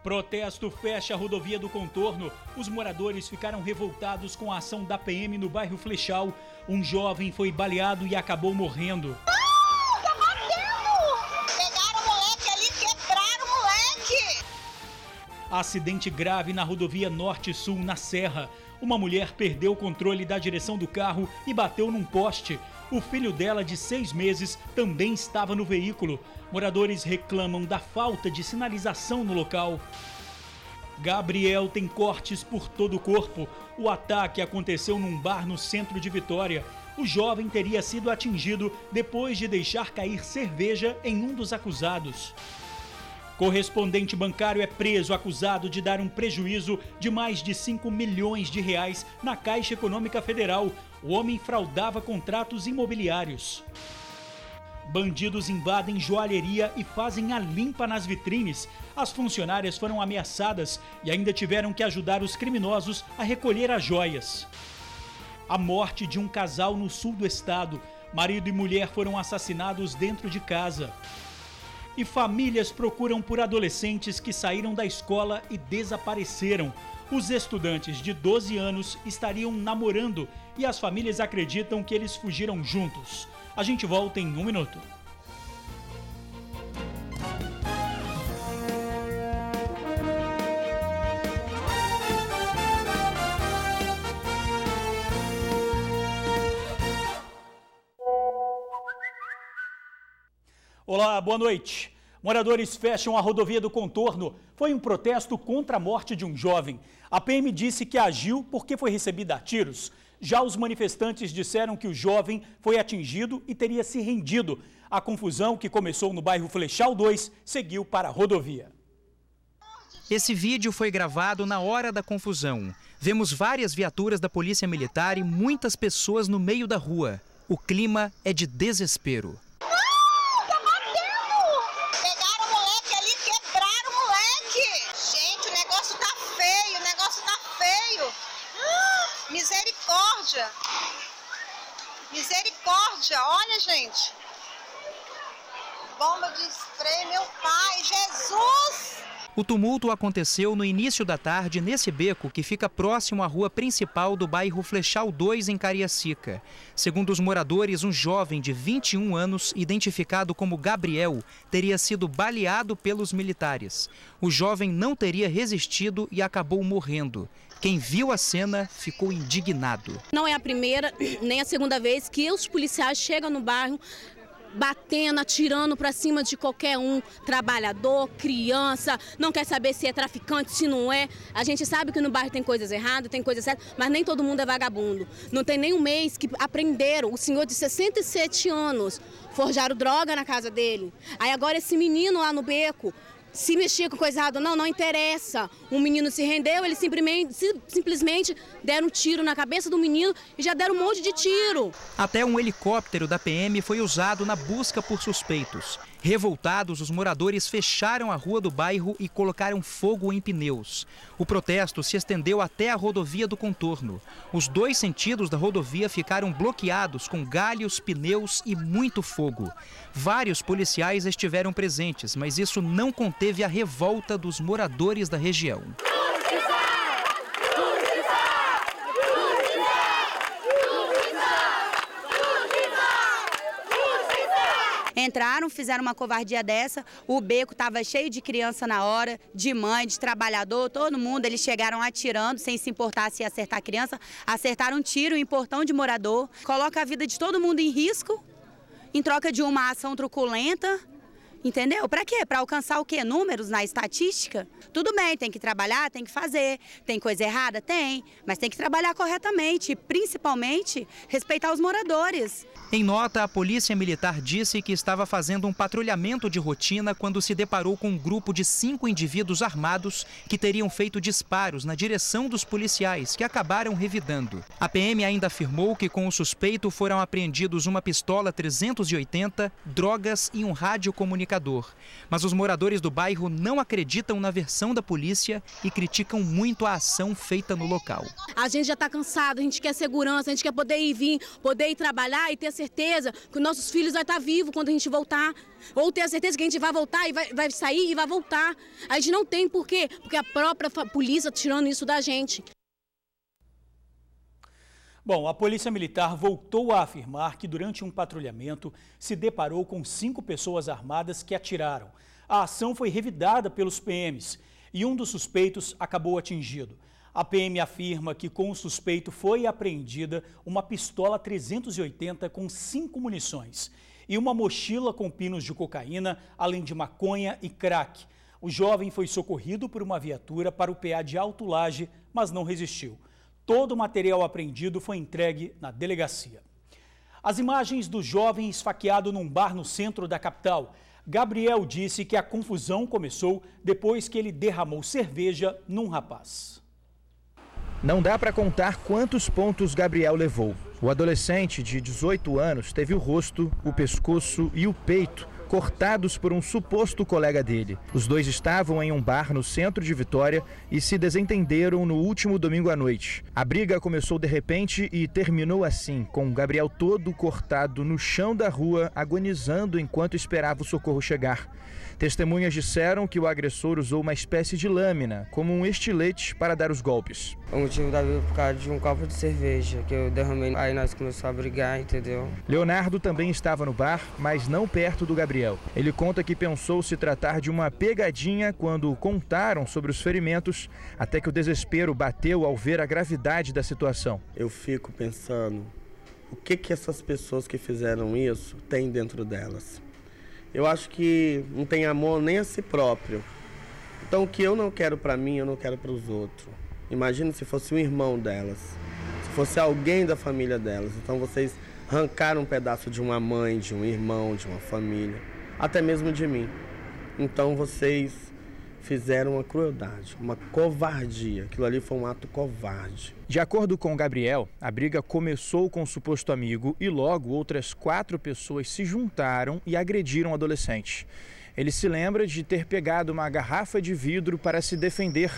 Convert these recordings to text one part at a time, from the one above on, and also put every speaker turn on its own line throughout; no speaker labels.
Protesto fecha a rodovia do Contorno. Os moradores ficaram revoltados com a ação da PM no bairro Flechal. Um jovem foi baleado e acabou morrendo.
Tá batendo! Pegaram o moleque ali, quebraram o moleque!
Acidente grave na rodovia Norte-Sul, na Serra. Uma mulher perdeu o controle da direção do carro e bateu num poste. O filho dela, de 6 meses, também estava no veículo. Moradores reclamam da falta de sinalização no local. Gabriel tem cortes por todo o corpo. O ataque aconteceu num bar no centro de Vitória. O jovem teria sido atingido depois de deixar cair cerveja em um dos acusados. Correspondente bancário é preso acusado de dar um prejuízo de mais de 5 milhões de reais na Caixa Econômica Federal. O homem fraudava contratos imobiliários. Bandidos invadem joalheria e fazem a limpa nas vitrines. As funcionárias foram ameaçadas e ainda tiveram que ajudar os criminosos a recolher as joias. A morte de um casal no sul do estado. Marido e mulher foram assassinados dentro de casa. E famílias procuram por adolescentes que saíram da escola e desapareceram. Os estudantes de 12 anos estariam namorando e as famílias acreditam que eles fugiram juntos. A gente volta em 1 minuto. Olá, boa noite. Moradores fecham a rodovia do Contorno. Foi um protesto contra a morte de um jovem. A PM disse que agiu porque foi recebida a tiros. Já os manifestantes disseram que o jovem foi atingido e teria se rendido. A confusão, que começou no bairro Flechal 2, seguiu para a rodovia.
Esse vídeo foi gravado na hora da confusão. Vemos várias viaturas da Polícia Militar e muitas pessoas no meio da rua. O clima é de desespero.
Misericórdia, olha, gente. Bomba de spray, meu pai, Jesus!
O tumulto aconteceu no início da tarde nesse beco que fica próximo à rua principal do bairro Flechal 2, em Cariacica. Segundo os moradores, um jovem de 21 anos, identificado como Gabriel, teria sido baleado pelos militares. O jovem não teria resistido e acabou morrendo. Quem viu a cena ficou indignado.
Não é a primeira nem a segunda vez que os policiais chegam no bairro batendo, atirando para cima de qualquer um, trabalhador, criança, não quer saber se é traficante, se não é. A gente sabe que no bairro tem coisas erradas, tem coisas certas, mas nem todo mundo é vagabundo. Não tem nem um mês que aprenderam, o senhor de 67 anos, forjaram droga na casa dele. Aí agora esse menino lá no beco, se mexia com coisa errada, não interessa. O menino se rendeu, eles simplesmente deram um tiro na cabeça do menino e já deram um monte de tiro.
Até um helicóptero da PM foi usado na busca por suspeitos. Revoltados, os moradores fecharam a rua do bairro e colocaram fogo em pneus. O protesto se estendeu até a rodovia do Contorno. Os 2 sentidos da rodovia ficaram bloqueados com galhos, pneus e muito fogo. Vários policiais estiveram presentes, mas isso não conteve a revolta dos moradores da região.
Entraram, fizeram uma covardia dessa, o beco estava cheio de criança na hora, de mãe, de trabalhador, todo mundo, eles chegaram atirando, sem se importar se ia acertar a criança, acertaram um tiro em portão de morador, coloca a vida de todo mundo em risco, em troca de uma ação truculenta, entendeu? Para quê? Para alcançar o quê? Números na estatística? Tudo bem, tem que trabalhar, tem que fazer. Tem coisa errada? Tem. Mas tem que trabalhar corretamente e, principalmente, respeitar os moradores.
Em nota, a Polícia Militar disse que estava fazendo um patrulhamento de rotina quando se deparou com um grupo de 5 indivíduos armados que teriam feito disparos na direção dos policiais, que acabaram revidando. A PM ainda afirmou que com o suspeito foram apreendidos uma pistola 380, drogas e um rádio comunicacional. pacificador. Mas os moradores do bairro não acreditam na versão da polícia e criticam muito a ação feita no local.
A gente já está cansado, a gente quer segurança, a gente quer poder ir vir, poder ir trabalhar e ter certeza que os nossos filhos vão estar vivos quando a gente voltar. Ou ter a certeza que a gente vai voltar e vai sair e vai voltar. A gente não tem por quê? Porque a própria polícia está tirando isso da gente.
Bom, a Polícia Militar voltou a afirmar que durante um patrulhamento se deparou com 5 pessoas armadas que atiraram. A ação foi revidada pelos PMs e um dos suspeitos acabou atingido. A PM afirma que com o suspeito foi apreendida uma pistola 380 com 5 munições e uma mochila com pinos de cocaína, além de maconha e crack. O jovem foi socorrido por uma viatura para o PA de Alto Laje, mas não resistiu. Todo o material apreendido foi entregue na delegacia. As imagens do jovem esfaqueado num bar no centro da capital. Gabriel disse que a confusão começou depois que ele derramou cerveja num rapaz.
Não dá para contar quantos pontos Gabriel levou. O adolescente de 18 anos teve o rosto, o pescoço e o peito cortados por um suposto colega dele. Os dois estavam em um bar no centro de Vitória e se desentenderam no último domingo à noite. A briga começou de repente e terminou assim, com Gabriel todo cortado no chão da rua, agonizando enquanto esperava o socorro chegar. Testemunhas disseram que o agressor usou uma espécie de lâmina, como um estilete, para dar os golpes.
O motivo da briga por causa de um copo de cerveja que eu derramei, aí nós começamos a brigar, entendeu?
Leonardo também estava no bar, mas não perto do Gabriel. Ele conta que pensou se tratar de uma pegadinha quando contaram sobre os ferimentos, até que o desespero bateu ao ver a gravidade da situação.
Eu fico pensando, o que essas pessoas que fizeram isso têm dentro delas? Eu acho que não tem amor nem a si próprio. Então o que eu não quero para mim, eu não quero para os outros. Imagina se fosse um irmão delas, se fosse alguém da família delas. Então vocês arrancaram um pedaço de uma mãe, de um irmão, de uma família, até mesmo de mim. Então vocês fizeram uma crueldade, uma covardia. Aquilo ali foi um ato covarde.
De acordo com Gabriel, a briga começou com o suposto amigo e logo outras 4 pessoas se juntaram e agrediram o adolescente. Ele se lembra de ter pegado uma garrafa de vidro para se defender.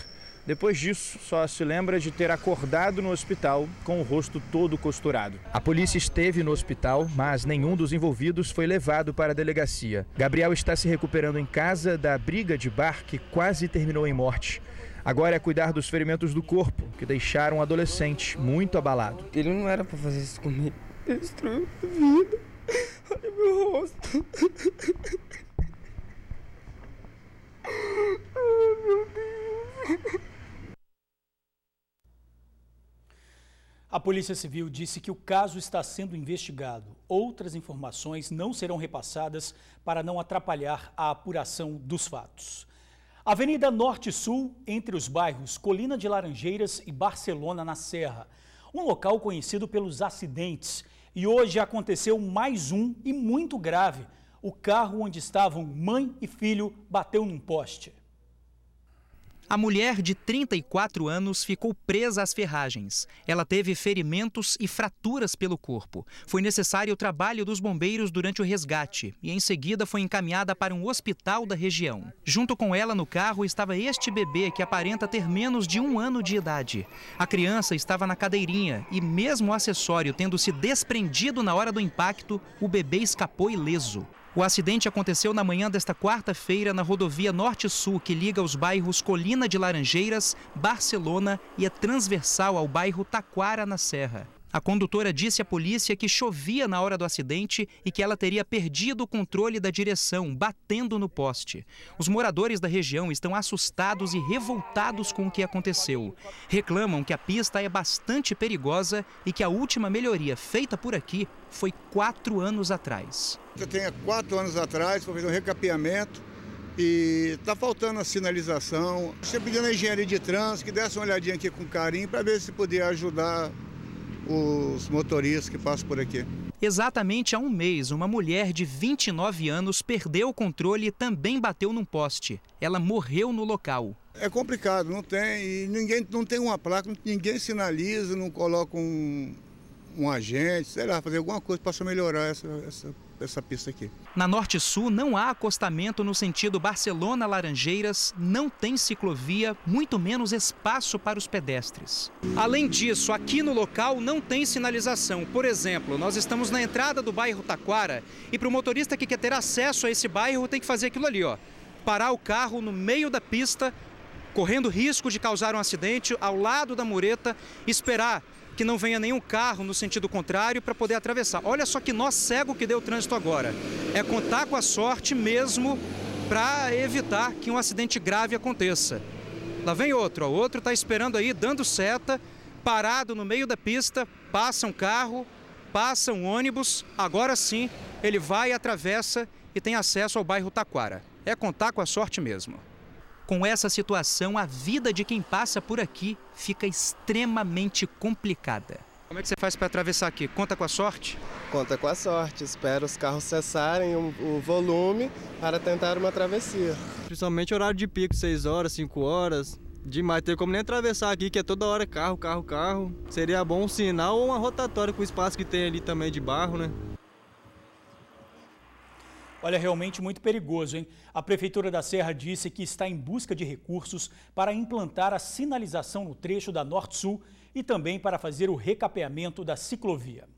Depois disso, só se lembra de ter acordado no hospital com o rosto todo costurado. A polícia esteve no hospital, mas nenhum dos envolvidos foi levado para a delegacia. Gabriel está se recuperando em casa da briga de bar que quase terminou em morte. Agora é cuidar dos ferimentos do corpo, que deixaram o adolescente muito abalado.
Ele não era para fazer isso comigo. Ele destruiu a vida. Olha meu rosto. Ai, meu Deus.
A Polícia Civil disse que o caso está sendo investigado. Outras informações não serão repassadas para não atrapalhar a apuração dos fatos. Avenida Norte-Sul, entre os bairros Colina de Laranjeiras e Barcelona, na Serra. Um local conhecido pelos acidentes. E hoje aconteceu mais um e muito grave. O carro onde estavam mãe e filho bateu num poste.
A mulher de 34 anos ficou presa às ferragens. Ela teve ferimentos e fraturas pelo corpo. Foi necessário o trabalho dos bombeiros durante o resgate e em seguida foi encaminhada para um hospital da região. Junto com ela no carro estava este bebê que aparenta ter menos de 1 ano de idade. A criança estava na cadeirinha e mesmo o acessório tendo se desprendido na hora do impacto, o bebê escapou ileso. O acidente aconteceu na manhã desta quarta-feira na rodovia Norte-Sul, que liga os bairros Colina de Laranjeiras, Barcelona e é transversal ao bairro Taquara, na Serra. A condutora disse à polícia que chovia na hora do acidente e que ela teria perdido o controle da direção, batendo no poste. Os moradores da região estão assustados e revoltados com o que aconteceu. Reclamam que a pista é bastante perigosa e que a última melhoria feita por aqui foi 4 anos atrás.
Eu tenho 4 anos atrás, foi fazer um recapeamento e está faltando a sinalização. Você pedindo a engenharia de trânsito que desse uma olhadinha aqui com carinho para ver se podia ajudar os motoristas que passam por aqui.
Exatamente há um mês, uma mulher de 29 anos perdeu o controle e também bateu num poste. Ela morreu no local.
É complicado, não tem, e ninguém não tem uma placa, ninguém sinaliza, não coloca um agente, sei lá, fazer alguma coisa para melhorar essa essa pista aqui.
Na Norte Sul não há acostamento no sentido Barcelona-Laranjeiras, não tem ciclovia, muito menos espaço para os pedestres. Além disso, aqui no local não tem sinalização. Por exemplo, nós estamos na entrada do bairro Taquara e para o motorista que quer ter acesso a esse bairro tem que fazer aquilo ali, ó. Parar o carro no meio da pista, correndo risco de causar um acidente ao lado da mureta, esperar que não venha nenhum carro no sentido contrário para poder atravessar. Olha só que nó cego que deu o trânsito agora. É contar com a sorte mesmo para evitar que um acidente grave aconteça. Lá vem outro, ó. O outro está esperando aí, dando seta, parado no meio da pista, passa um carro, passa um ônibus, agora sim ele vai, atravessa e tem acesso ao bairro Taquara. É contar com a sorte mesmo. Com essa situação, a vida de quem passa por aqui fica extremamente complicada. Como é que você faz para atravessar aqui? Conta com a sorte?
Conta com a sorte. Espera os carros cessarem o volume para tentar uma travessia.
Principalmente horário de pico, 6 horas, 5 horas. Demais, tem como nem atravessar aqui, que é toda hora carro. Seria bom um sinal ou uma rotatória com o espaço que tem ali também de barro, né?
Olha, realmente muito perigoso, hein? A Prefeitura da Serra disse que está em busca de recursos para implantar a sinalização no trecho da Norte-Sul e também para fazer o recapeamento da ciclovia.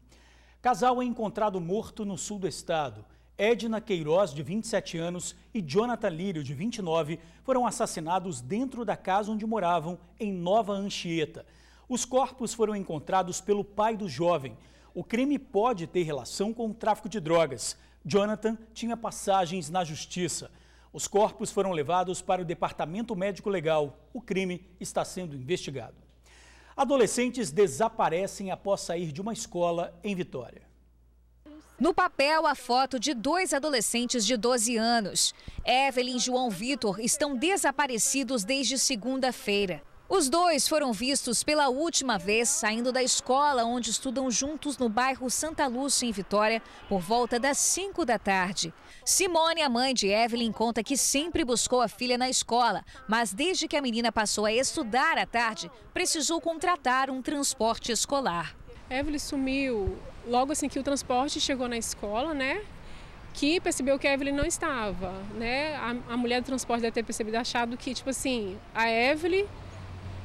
Casal é encontrado morto no sul do estado. Edna Queiroz, de 27 anos, e Jonathan Lírio, de 29, foram assassinados dentro da casa onde moravam, em Nova Anchieta. Os corpos foram encontrados pelo pai do jovem. O crime pode ter relação com o tráfico de drogas. Jonathan tinha passagens na justiça. Os corpos foram levados para o Departamento Médico Legal. O crime está sendo investigado. Adolescentes desaparecem após sair de uma escola em Vitória.
No papel, a foto de 2 adolescentes de 12 anos. Evelyn e João Vitor estão desaparecidos desde segunda-feira. Os 2 foram vistos pela última vez saindo da escola onde estudam juntos no bairro Santa Lúcia, em Vitória, por volta das 5 da tarde. Simone, a mãe de Evelyn, conta que sempre buscou a filha na escola, mas desde que a menina passou a estudar à tarde, precisou contratar um transporte escolar.
Evelyn sumiu logo assim que o transporte chegou na escola, né? Que percebeu que a Evelyn não estava, né? A mulher do transporte deve ter percebido, achado que, tipo assim,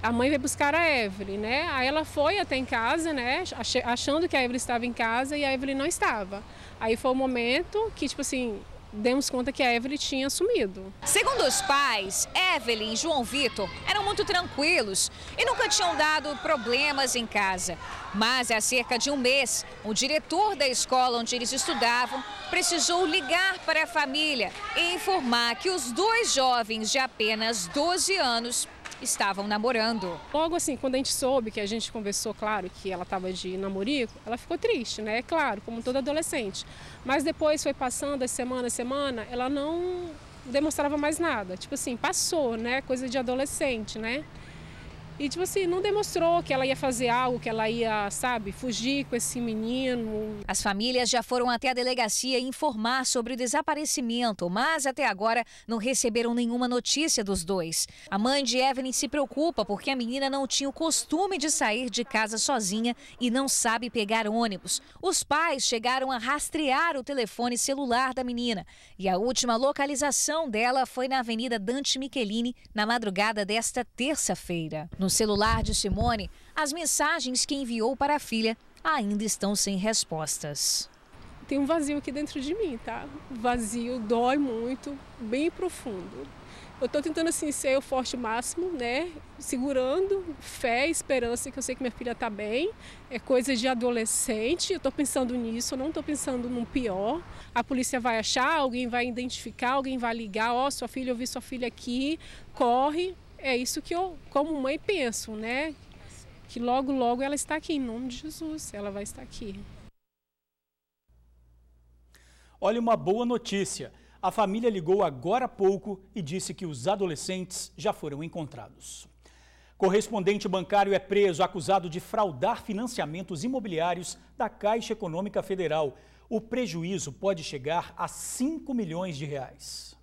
a mãe veio buscar a Evelyn, né? Aí ela foi até em casa, né? Achando que a Evelyn estava em casa e a Evelyn não estava. Aí foi o momento que, tipo assim, demos conta que a Evelyn tinha sumido.
Segundo os pais, Evelyn e João Vitor eram muito tranquilos e nunca tinham dado problemas em casa. Mas há cerca de um mês, o diretor da escola onde eles estudavam precisou ligar para a família e informar que os 2 jovens de apenas 12 anos estavam namorando.
Logo assim, quando a gente soube, que a gente conversou, claro, que ela estava de namorico, ela ficou triste, né? Claro, como toda adolescente. Mas depois foi passando as semana, ela não demonstrava mais nada. Tipo assim, passou, né? Coisa de adolescente, né? E, tipo assim, não demonstrou que ela ia fazer algo, que ela ia, sabe, fugir com esse menino.
As famílias já foram até a delegacia informar sobre o desaparecimento, mas até agora não receberam nenhuma notícia dos 2. A mãe de Evelyn se preocupa porque a menina não tinha o costume de sair de casa sozinha e não sabe pegar ônibus. Os pais chegaram a rastrear o telefone celular da menina e a última localização dela foi na Avenida Dante Michelini, na madrugada desta terça-feira. No celular de Simone, as mensagens que enviou para a filha ainda estão sem respostas.
Tem um vazio aqui dentro de mim, tá? O vazio dói muito, bem profundo. Eu estou tentando assim ser o forte máximo, né? Segurando fé, esperança, que eu sei que minha filha está bem. É coisa de adolescente, eu estou pensando nisso, eu não estou pensando num pior. A polícia vai achar, alguém vai identificar, alguém vai ligar, ó, sua filha, eu vi sua filha aqui, corre. É isso que eu, como mãe, penso, né? Que logo, logo ela está aqui, em nome de Jesus, ela vai estar aqui.
Olha, uma boa notícia. A família ligou agora há pouco e disse que os adolescentes já foram encontrados. Correspondente bancário é preso acusado de fraudar financiamentos imobiliários da Caixa Econômica Federal. O prejuízo pode chegar a 5 milhões de reais.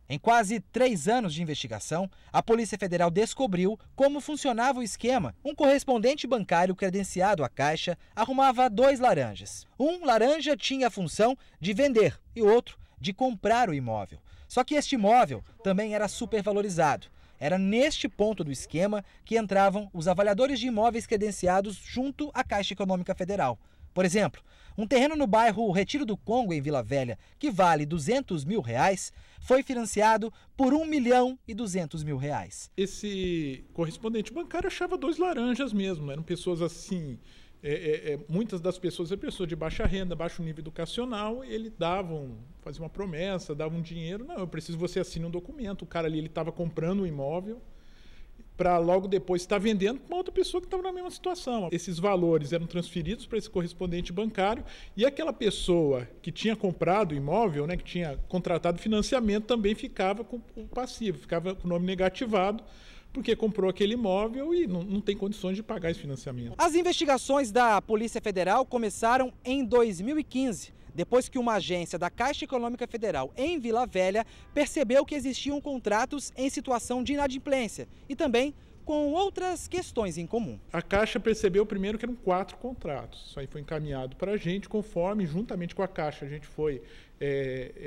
Em quase 3 anos de investigação, a Polícia Federal descobriu como funcionava o esquema. Um correspondente bancário credenciado à Caixa arrumava 2 laranjas. Um laranja tinha a função de vender e outro de comprar o imóvel. Só que este imóvel também era supervalorizado. Era neste ponto do esquema que entravam os avaliadores de imóveis credenciados junto à Caixa Econômica Federal. Por exemplo, um terreno no bairro Retiro do Congo, em Vila Velha, que vale R$200 mil, foi financiado por R$1.200.000.
Esse correspondente bancário achava 2 laranjas mesmo, eram pessoas assim, muitas das pessoas eram pessoas de baixa renda, baixo nível educacional, ele fazia uma promessa, dava um dinheiro, não, eu preciso que você assine um documento, o cara ali ele estava comprando um imóvel, para logo depois estar vendendo para uma outra pessoa que estava na mesma situação. Esses valores eram transferidos para esse correspondente bancário e aquela pessoa que tinha comprado o imóvel, né, que tinha contratado financiamento, também ficava com o passivo, ficava com o nome negativado, porque comprou aquele imóvel e não tem condições de pagar esse financiamento.
As investigações da Polícia Federal começaram em 2015. Depois que uma agência da Caixa Econômica Federal em Vila Velha percebeu que existiam contratos em situação de inadimplência e também com outras questões em comum.
A Caixa percebeu primeiro que eram 4 contratos. Isso aí foi encaminhado para a gente, conforme, juntamente com a Caixa, a gente foi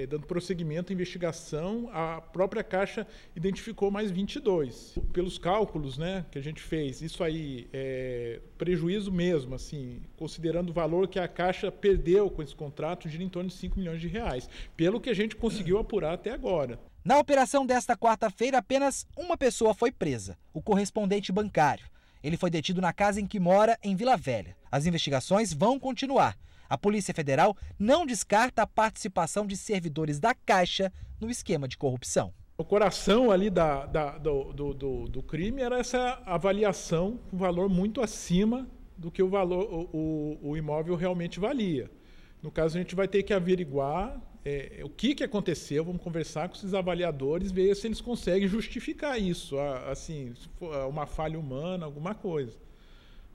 dando prosseguimento à investigação. A própria Caixa identificou mais 22. Pelos cálculos, né, que a gente fez, isso aí é prejuízo mesmo, assim, considerando o valor que a Caixa perdeu com esse contrato, gira em torno de R$5 milhões, pelo que a gente conseguiu apurar até agora.
Na operação desta quarta-feira, apenas uma pessoa foi presa, o correspondente bancário. Ele foi detido na casa em que mora, em Vila Velha. As investigações vão continuar. A Polícia Federal não descarta a participação de servidores da Caixa no esquema de corrupção.
O coração ali do crime era essa avaliação com valor muito acima do que o imóvel realmente valia. No caso, a gente vai ter que averiguar o que aconteceu, vamos conversar com esses avaliadores, ver se eles conseguem justificar isso, assim, uma falha humana, alguma coisa.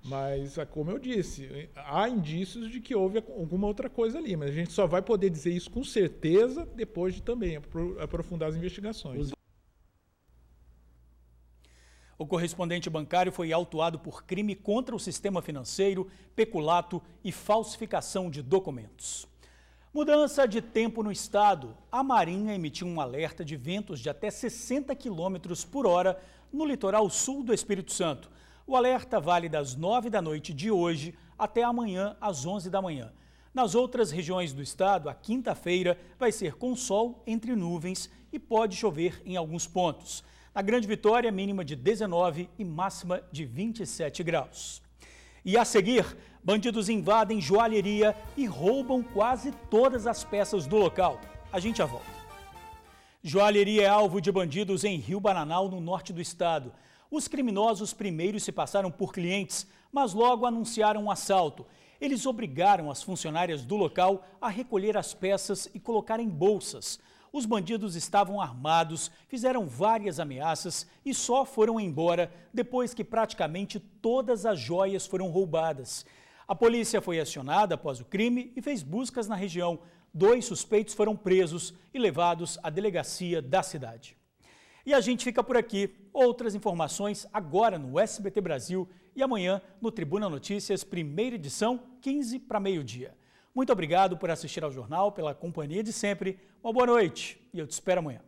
Mas, como eu disse, há indícios de que houve alguma outra coisa ali, mas a gente só vai poder dizer isso com certeza depois de também aprofundar as investigações.
O correspondente bancário foi autuado por crime contra o sistema financeiro, peculato e falsificação de documentos. Mudança de tempo no estado. A Marinha emitiu um alerta de ventos de até 60 km por hora no litoral sul do Espírito Santo. O alerta vale das 9 da noite de hoje até amanhã às 11 da manhã. Nas outras regiões do estado, a quinta-feira vai ser com sol entre nuvens e pode chover em alguns pontos. Na Grande Vitória, mínima de 19 e máxima de 27 graus. E a seguir, bandidos invadem joalheria e roubam quase todas as peças do local. A gente já volta. Joalheria é alvo de bandidos em Rio Bananal, no norte do estado. Os criminosos primeiro se passaram por clientes, mas logo anunciaram um assalto. Eles obrigaram as funcionárias do local a recolher as peças e colocar em bolsas. Os bandidos estavam armados, fizeram várias ameaças e só foram embora depois que praticamente todas as joias foram roubadas. A polícia foi acionada após o crime e fez buscas na região. 2 suspeitos foram presos e levados à delegacia da cidade. E a gente fica por aqui. Outras informações agora no SBT Brasil e amanhã no Tribuna Notícias, primeira edição, 15 para meio-dia. Muito obrigado por assistir ao jornal, pela companhia de sempre. Uma boa noite e eu te espero amanhã.